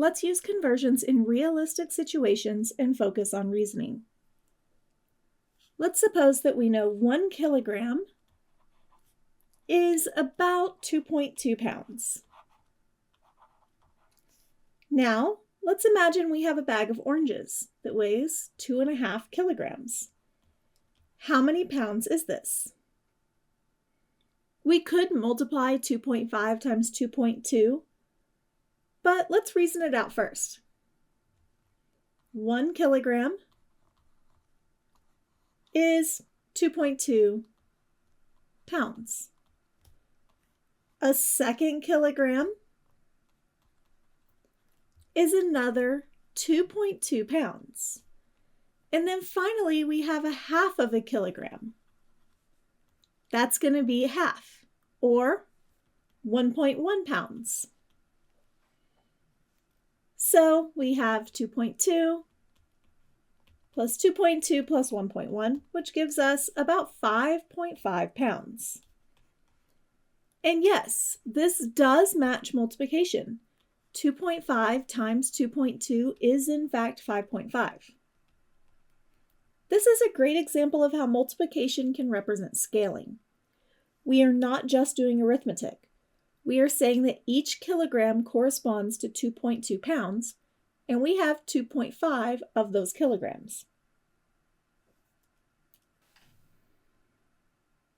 let's use conversions in realistic situations and focus on reasoning. Let's suppose that we know 1 kilogram is about 2.2 pounds. Now, let's imagine we have a bag of oranges that weighs 2.5 kilograms. How many pounds is this? We could multiply 2.5 times 2.2, but let's reason it out first. 1 kilogram is 2.2 pounds. A second kilogram is another 2.2 pounds. And then finally, we have a half of a kilogram. That's going to be half, or 1.1 pounds. So we have 2.2 plus 2.2 plus 1.1, which gives us about 5.5 pounds. And yes, this does match multiplication. 2.5 times 2.2 is in fact 5.5. This is a great example of how multiplication can represent scaling. We are not just doing arithmetic. We are saying that each kilogram corresponds to 2.2 pounds, and we have 2.5 of those kilograms.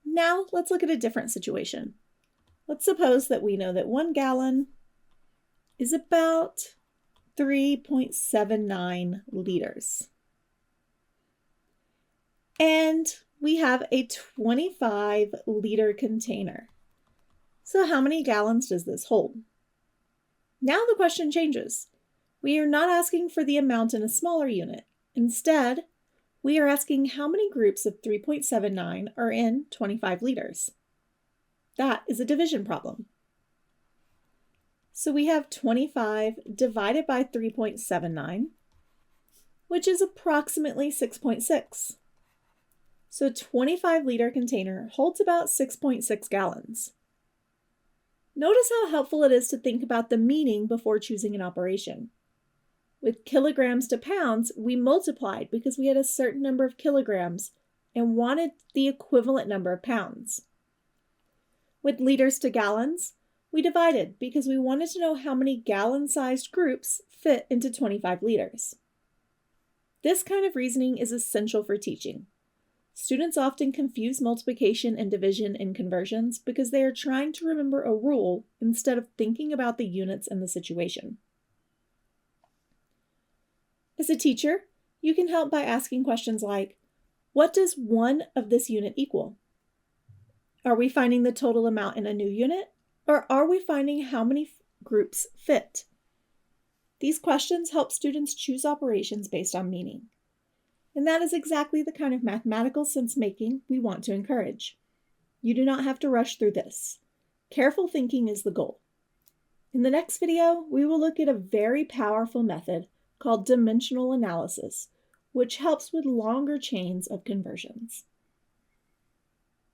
Now let's look at a different situation. Let's suppose that we know that 1 gallon is about 3.79 liters. And we have a 25-liter container. So how many gallons does this hold? Now the question changes. We are not asking for the amount in a smaller unit. Instead, we are asking how many groups of 3.79 are in 25 liters. That is a division problem. So we have 25 divided by 3.79, which is approximately 6.6. So a 25-liter container holds about 6.6 gallons. Notice how helpful it is to think about the meaning before choosing an operation. With kilograms to pounds, we multiplied because we had a certain number of kilograms and wanted the equivalent number of pounds. With liters to gallons, we divided because we wanted to know how many gallon-sized groups fit into 25 liters. This kind of reasoning is essential for teaching. Students often confuse multiplication and division in conversions because they are trying to remember a rule instead of thinking about the units and the situation. As a teacher, you can help by asking questions like, what does 1 of this unit equal? Are we finding the total amount in a new unit, or are we finding how many groups fit? These questions help students choose operations based on meaning. And that is exactly the kind of mathematical sense-making we want to encourage. You do not have to rush through this. Careful thinking is the goal. In the next video, we will look at a very powerful method called dimensional analysis, which helps with longer chains of conversions.